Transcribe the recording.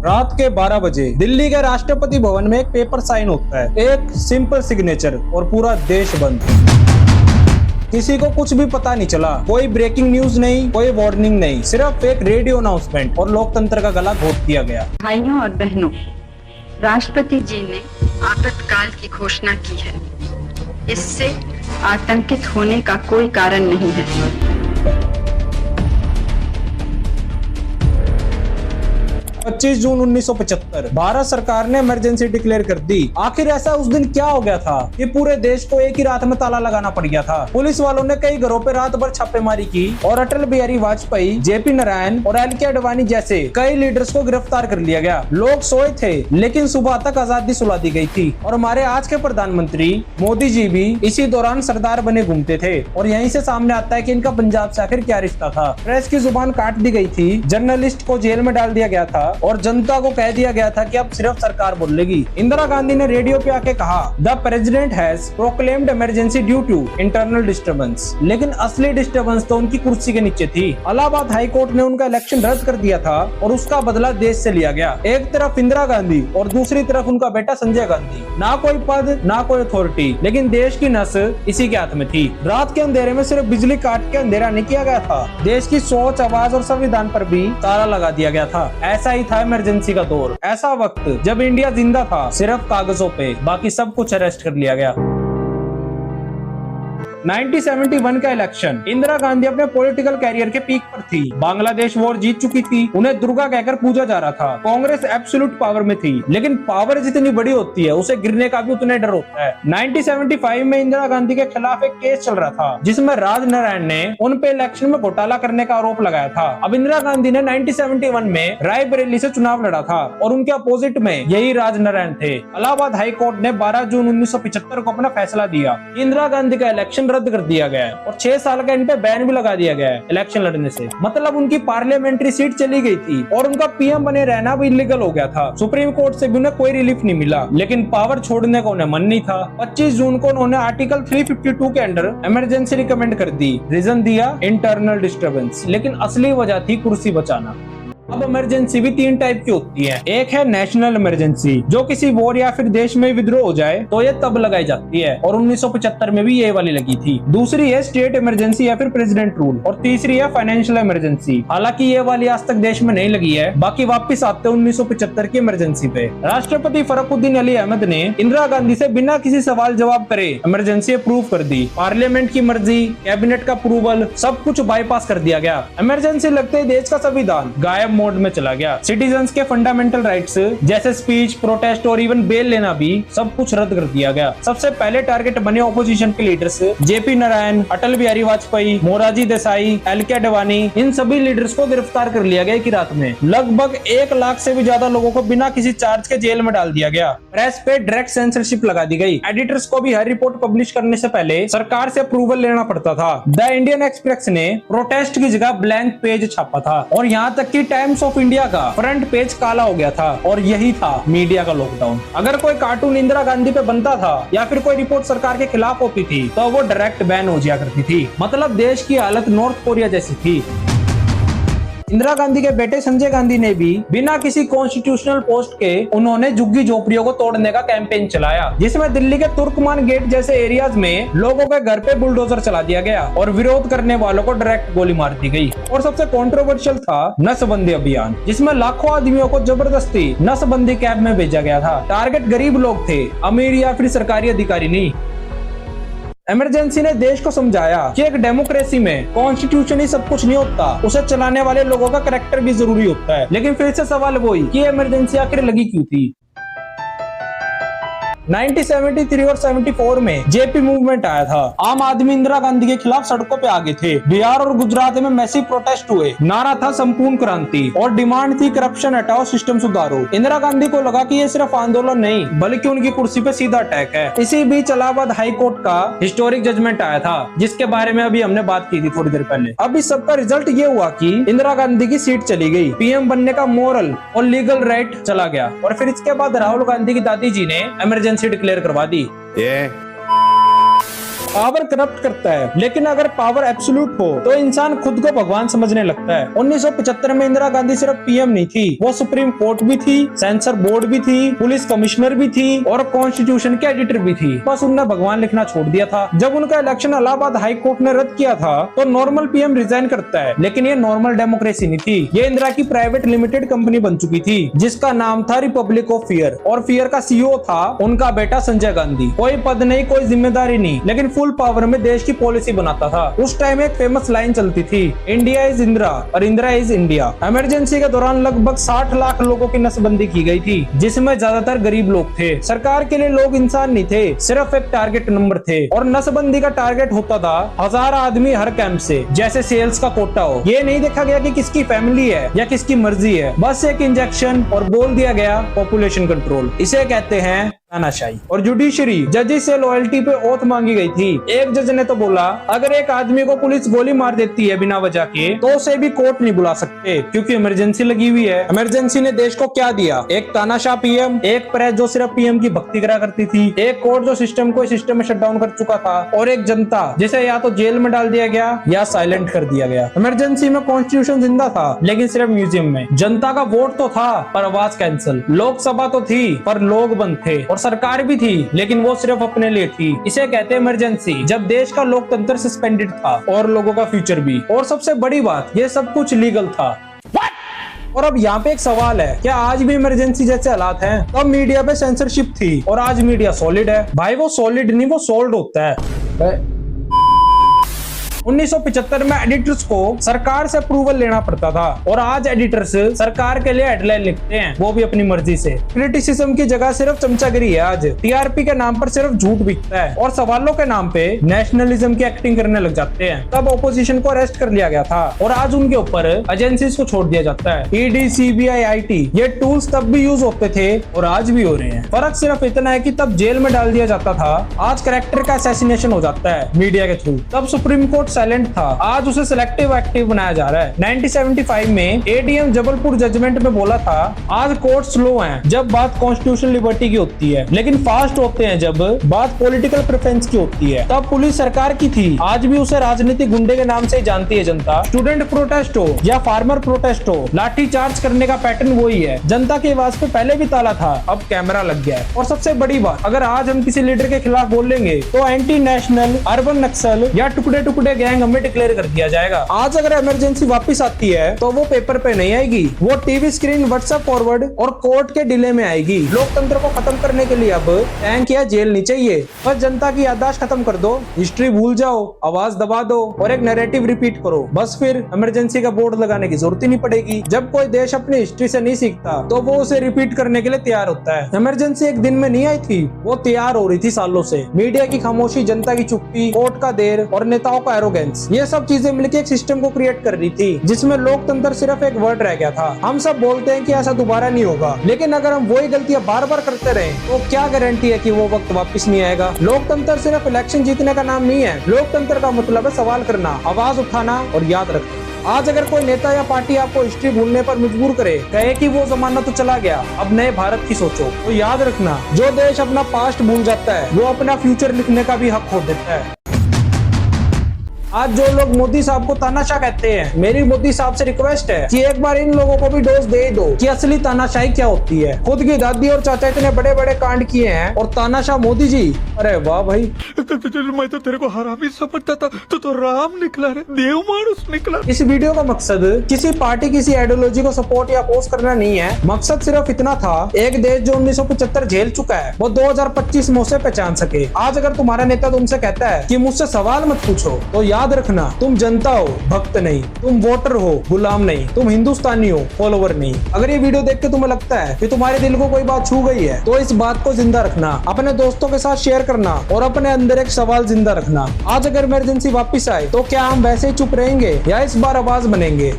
रात के 12 बजे दिल्ली के राष्ट्रपति भवन में एक पेपर साइन होता है, एक सिंपल सिग्नेचर और पूरा देश बंद। किसी को कुछ भी पता नहीं चला, कोई ब्रेकिंग न्यूज नहीं, कोई वार्निंग नहीं, सिर्फ एक रेडियो अनाउंसमेंट और लोकतंत्र का गला घोट दिया गया। भाइयों और बहनों, राष्ट्रपति जी ने आपातकाल की घोषणा की है। इससे आतंकित होने का कोई कारण नहीं है। 25 जून 1975 भारत सरकार ने इमरजेंसी डिक्लेयर कर दी। आखिर ऐसा उस दिन क्या हो गया था कि पूरे देश को एक ही रात में ताला लगाना पड़ गया था। पुलिस वालों ने कई घरों पे रात भर छापेमारी की और अटल बिहारी वाजपेयी, जेपी नारायण और एल.के. आडवाणी जैसे कई लीडर्स को गिरफ्तार कर लिया गया। लोग सोए थे लेकिन सुबह तक आजादी सुला दी गई थी और हमारे आज के प्रधानमंत्री मोदी जी भी इसी दौरान सरदार बने घूमते थे। और यहीं से सामने आता है कि इनका पंजाब से आखिर क्या रिश्ता था। प्रेस की जुबान काट दी गई थी, जर्नलिस्ट को जेल में डाल दिया गया था और जनता को कह दिया गया था कि अब सिर्फ सरकार बोलेगी। इंदिरा गांधी ने रेडियो पे आके कहा, the president has proclaimed emergency due to internal disturbance. लेकिन असली डिस्टर्बेंस तो उनकी कुर्सी के नीचे थी। इलाहाबाद हाई कोर्ट ने उनका इलेक्शन रद्द कर दिया था और उसका बदला देश से लिया गया। एक तरफ इंदिरा गांधी और दूसरी तरफ उनका बेटा संजय गांधी। ना कोई पद, ना कोई अथॉरिटी, लेकिन देश की नस इसी के हाथ में थी। रात के अंधेरे में सिर्फ बिजली काट के अंधेरा नहीं किया गया था, देश की सोच, आवाज और संविधान पर भी ताला लगा दिया गया था। ऐसा ही था इमरजेंसी का दौर, ऐसा वक्त जब इंडिया जिंदा था सिर्फ कागजों पे, बाकी सब कुछ अरेस्ट कर लिया गया। 1971 का इलेक्शन, इंदिरा गांधी अपने पॉलिटिकल कैरियर के पीक पर थी। बांग्लादेश वॉर जीत चुकी थी, उन्हें दुर्गा कहकर पूजा जा रहा था। कांग्रेस एब्सोल्यूट पावर में थी, लेकिन पावर जितनी बड़ी होती है उसे गिरने का भी उतना डर होता है। 1975 में इंदिरा गांधी के खिलाफ एक केस चल रहा था जिसमें राज नारायण ने उन पे इलेक्शन में घोटाला करने का आरोप लगाया था। अब इंदिरा गांधी ने 1971 में रायबरेली से चुनाव लड़ा था और उनके अपोजिट में यही राज नारायण थे। इलाहाबाद हाई कोर्ट ने 12 जून 1975 को अपना फैसला दिया। इंदिरा गांधी का इलेक्शन रद्द कर दिया गया है और 6 साल का इन पे बैन भी लगा दिया गया है इलेक्शन लड़ने से। मतलब उनकी पार्लियामेंट्री सीट चली गई थी और उनका पीएम बने रहना भी इलीगल हो गया था। सुप्रीम कोर्ट से भी उन्हें कोई रिलीफ नहीं मिला, लेकिन पावर छोड़ने का उन्हें मन नहीं था। 25 जून को उन्होंने आर्टिकल 352 के अंडर इमरजेंसी रिकमेंड कर दी। रीजन दिया इंटरनल डिस्टर्बेंस, लेकिन असली वजह थी कुर्सी बचाना। अब इमरजेंसी भी 3 टाइप की होती है। एक है नेशनल इमरजेंसी, जो किसी वॉर या फिर देश में विद्रोह हो जाए तो ये तब लगाई जाती है और 1975 में भी ये वाली लगी थी। दूसरी है स्टेट इमरजेंसी या फिर प्रेसिडेंट रूल और तीसरी है फाइनेंशियल इमरजेंसी। हालांकि ये वाली आज तक देश में नहीं लगी है। बाकी वापिस आते 1975 की इमरजेंसी पे। राष्ट्रपति फरुखुद्दीन अली अहमद ने इंदिरा गांधी से बिना किसी सवाल जवाब करे इमरजेंसी अप्रूव कर दी। पार्लियामेंट की मर्जी, कैबिनेट का अप्रूवल, सब कुछ बाईपास कर दिया गया। इमरजेंसी लगते ही देश का संविधान गायब मोड में चला गया। सिटीजन्स के फंडामेंटल राइट्स जैसे स्पीच, प्रोटेस्ट और इवन बेल लेना भी सब कुछ रद्द कर दिया गया। सबसे पहले टारगेट बने ऑपोजिशन के leaders JP Narayan, Atal Bihari Vajpayee, Morarji Desai, LK. Advani. इन सभी लीडर्स को गिरफ्तार कर लिया गया एक रात में। लगभग 1 लाख से भी ज्यादा लोगों को बिना किसी चार्ज के जेल में डाल दिया गया। प्रेस पे डायरेक्ट सेंसरशिप लगा दी गई। एडिटर्स को भी हर रिपोर्ट पब्लिश करने से पहले सरकार से अप्रूवल लेना पड़ता था। द इंडियन एक्सप्रेस ने प्रोटेस्ट की जगह ब्लैंक पेज छापा था और यहाँ तक कि टाइम्स ऑफ इंडिया का फ्रंट पेज काला हो गया था। और यही था मीडिया का लॉकडाउन। अगर कोई कार्टून इंदिरा गांधी पे बनता था या फिर कोई रिपोर्ट सरकार के खिलाफ होती थी तो वो डायरेक्ट बैन हो जाया करती थी। मतलब देश की हालत नॉर्थ कोरिया जैसी थी। इंदिरा गांधी के बेटे संजय गांधी ने भी बिना किसी कॉन्स्टिट्यूशनल पोस्ट के उन्होंने झुग्गी झोपड़ियों को तोड़ने का कैंपेन चलाया, जिसमें दिल्ली के तुर्कमान गेट जैसे एरियाज में लोगों के घर पे बुलडोजर चला दिया गया और विरोध करने वालों को डायरेक्ट गोली मार दी गई। और सबसे कंट्रोवर्शियल था नसबंदी अभियान, जिसमें लाखों आदमियों को जबरदस्ती नसबंदी कैब में भेजा गया था। टारगेट गरीब लोग थे, अमीर या फिर सरकारी अधिकारी नहीं। इमरजेंसी ने देश को समझाया कि एक डेमोक्रेसी में कॉन्स्टिट्यूशन ही सब कुछ नहीं होता, उसे चलाने वाले लोगों का कैरेक्टर भी जरूरी होता है। लेकिन फिर से सवाल वही कि इमरजेंसी आखिर लगी क्यों थी। 1973 और 74 में जेपी मूवमेंट आया था। आम आदमी इंदिरा गांधी के खिलाफ सड़कों पे आगे थे। बिहार और गुजरात में मैसिव प्रोटेस्ट हुए। नारा था संपूर्ण क्रांति और डिमांड थी करप्शन हटाओ, सिस्टम सुधारो। इंदिरा गांधी को लगा कि ये सिर्फ आंदोलन नहीं बल्कि उनकी कुर्सी पे सीधा अटैक है। इसी बीच इलाहाबाद हाई कोर्ट का हिस्टोरिक जजमेंट आया था, जिसके बारे में अभी हमने बात की थी थोड़ी देर पहले। अब इस सबका रिजल्ट ये हुआ कि इंदिरा गांधी की सीट चली गई, पीएम बनने का मोरल और लीगल राइट चला गया। और फिर इसके बाद राहुल गांधी की दादी जी ने इमरजेंसी डिक्लेयर करवा दी। पावर करप्ट करता है, लेकिन अगर पावर एब्सोल्यूट हो तो इंसान खुद को भगवान समझने लगता है। 1975 में इंदिरा गांधी सिर्फ पीएम नहीं थी, वो सुप्रीम कोर्ट भी थी, सेंसर बोर्ड भी थी, पुलिस कमिश्नर भी थी और कॉन्स्टिट्यूशन के एडिटर भी थी। बस उनने भगवान लिखना छोड़ दिया था। जब उनका इलेक्शन इलाहाबाद हाई कोर्ट ने रद्द किया था तो नॉर्मल पीएम रिजाइन करता है, लेकिन ये नॉर्मल डेमोक्रेसी नहीं थी। ये इंदिरा की प्राइवेट लिमिटेड कंपनी बन चुकी थी जिसका नाम था रिपब्लिक ऑफ फियर, और फियर का सीईओ था उनका बेटा संजय गांधी। कोई पद नहीं, कोई जिम्मेदारी नहीं, लेकिन फुल पावर में देश की पॉलिसी बनाता था। उस टाइम एक फेमस लाइन चलती थी, इंडिया इज इंदिरा और इंदिरा इज इंडिया। इमरजेंसी के दौरान लगभग 60 लाख लोगों की नसबंदी की गई थी, जिसमें ज्यादातर गरीब लोग थे। सरकार के लिए लोग इंसान नहीं थे, सिर्फ एक टारगेट नंबर थे, और नसबंदी का टारगेट होता था 1000 आदमी हर कैंप से, जैसे सेल्स का कोटा हो। ये नहीं देखा गया कि किसकी फैमिली है या किसकी मर्जी है, बस एक इंजेक्शन और बोल दिया गया पॉपुलेशन कंट्रोल। इसे कहते हैं तानाशाही। और जुडिशरी जजेस से लॉयल्टी पे ओथ मांगी गई थी। एक जज ने तो बोला, अगर एक आदमी को पुलिस गोली मार देती है बिना वजह के तो उसे भी कोर्ट नहीं बुला सकते, क्योंकि इमरजेंसी लगी हुई है। इमरजेंसी ने देश को क्या दिया? एक तानाशाह पीएम, एक प्रेस जो सिर्फ पीएम की भक्ति करा करती थी, एक कोर्ट जो सिस्टम में शट डाउन कर चुका था, और एक जनता जिसे या तो जेल में डाल दिया गया या साइलेंट कर दिया गया। इमरजेंसी में कॉन्स्टिट्यूशन जिंदा था, लेकिन सिर्फ म्यूजियम में। जनता का वोट तो था पर आवाज कैंसिल। लोकसभा तो थी पर लोग बंद थे, और सरकार भी थी लेकिन वो सिर्फ अपने लिए थी। इसे कहते हैं इमरजेंसी, जब देश का लोकतंत्र सस्पेंडेड था और लोगों का फ्यूचर भी। और सबसे बड़ी बात, ये सब कुछ लीगल था। और अब यहाँ पे एक सवाल है, क्या आज भी इमरजेंसी जैसे हालात हैं? तब मीडिया पे सेंसरशिप थी और आज मीडिया सॉलिड है। भाई वो सॉलिड नहीं, वो सोल्ड होता है। 1975 में एडिटर्स को सरकार से अप्रूवल लेना पड़ता था, और आज एडिटर्स सरकार के लिए हेडलाइन लिखते हैं, वो भी अपनी मर्जी से। क्रिटिसिज्म की जगह सिर्फ चमचागिरी है। आज टीआरपी के नाम पर सिर्फ झूठ बिकता है, और सवालों के नाम पे नेशनलिज्म की एक्टिंग करने लग जाते हैं। तब ऑपोजिशन को अरेस्ट कर लिया गया था, और आज उनके ऊपर एजेंसीज को छोड़ दिया जाता है। ईडी, सीबीआई, आईटी, ये टूल्स तब भी यूज होते थे और आज भी हो रहे हैं। फर्क सिर्फ इतना है कि तब जेल में डाल दिया जाता था, आज कैरेक्टर का असैसिनेशन हो जाता है मीडिया के थ्रू। तब सुप्रीम कोर्ट साइलेंट था, आज उसे सिलेक्टिव एक्टिव बनाया जा रहा है। 1975 में एडीएम जबलपुर जजमेंट में बोला था, आज कोर्ट स्लो हैं जब बात कॉन्स्टिट्यूशनल लिबर्टी की होती है, लेकिन फास्ट होते हैं जब बात पॉलिटिकल प्रेफरेंस की होती है। तब पुलिस सरकार की थी, आज भी उसे राजनीतिक गुंडे के नाम से जानती है जनता। स्टूडेंट प्रोटेस्ट हो या फार्मर प्रोटेस्ट हो, लाठी चार्ज करने का पैटर्न वही है। जनता की आवाज पे पहले भी ताला था, अब कैमरा लग गया है। और सबसे बड़ी बात, अगर आज हम किसी लीडर के खिलाफ बोलेंगे तो एंटी नेशनल, अर्बन नक्सल या टुकड़े टुकड़े गैंग हमें डिक्लेयर कर दिया जाएगा। आज अगर इमरजेंसी वापस आती है तो वो पेपर पे नहीं आएगी, वो टीवी स्क्रीन, व्हाट्सएप फॉरवर्ड और कोर्ट के डिले में आएगी। लोकतंत्र को खत्म करने के लिए अब टैंक या जेल नहीं चाहिए, बस जनता की याददाश्त खत्म कर दो, हिस्ट्री भूल जाओ, आवाज दबा दो और एक नैरेटिव रिपीट करो। बस फिर इमरजेंसी का बोर्ड लगाने की जरूरत ही नहीं पड़ेगी। जब कोई देश अपनी हिस्ट्री से नहीं सीखता तो वो उसे रिपीट करने के लिए तैयार होता है। इमरजेंसी एक दिन में नहीं आई थी, वो तैयार हो रही थी सालों से। मीडिया की खामोशी, जनता की चुप्पी, कोर्ट का देर और नेताओं का एरोगेंस, ये सब चीजें मिलकर एक सिस्टम को क्रिएट कर रही थी जिसमें लोकतंत्र सिर्फ एक वर्ड रह गया था। हम सब बोलते हैं कि ऐसा दोबारा नहीं होगा, लेकिन अगर हम वही गलतियां बार बार करते रहे तो क्या गारंटी है कि वो वक्त वापस नहीं आएगा? लोकतंत्र सिर्फ इलेक्शन जीतने का नाम नहीं है। लोकतंत्र का मतलब है सवाल करना, आवाज उठाना और याद रखना। आज अगर कोई नेता या पार्टी आपको हिस्ट्री भूलने पर मजबूर करे, कहे कि वो जमाना तो चला गया, अब नए भारत की सोचो, तो याद रखना, जो देश अपना पास्ट भूल जाता है वो अपना फ्यूचर लिखने का भी हक खो देता है। आज जो लोग मोदी साहब को तानाशाह कहते हैं, मेरी मोदी साहब से रिक्वेस्ट है कि एक बार इन लोगों को भी डोज दे दो कि असली तानाशाही क्या होती है। खुद की दादी और चाचा इतने बड़े बड़े कांड किए हैं और तानाशाह मोदी जी, अरे वाह भाई। मैं तो तेरे को हरामी समझता था, तो राम निकला रे, देव मानुस निकला। इस वीडियो का मकसद किसी पार्टी, किसी आइडियोलॉजी को सपोर्ट या अपोज करना नहीं है। मकसद सिर्फ इतना था, एक देश जो 1975 झेल चुका है वो 2025 में उसे पहचान सके। आज अगर तुम्हारा नेता तुमसे कहता है कि मुझसे सवाल मत पूछो, तो याद रखना, तुम जनता हो, भक्त नहीं। तुम वोटर हो, गुलाम नहीं। तुम हिंदुस्तानी हो, फॉलोवर नहीं। अगर ये वीडियो देख के तुम्हें लगता है कि तुम्हारे दिल को कोई बात छू गई है, तो इस बात को जिंदा रखना, अपने दोस्तों के साथ शेयर करना और अपने अंदर एक सवाल जिंदा रखना। आज अगर इमरजेंसी वापस आए तो क्या हम वैसे ही चुप रहेंगे या इस बार आवाज बनेंगे?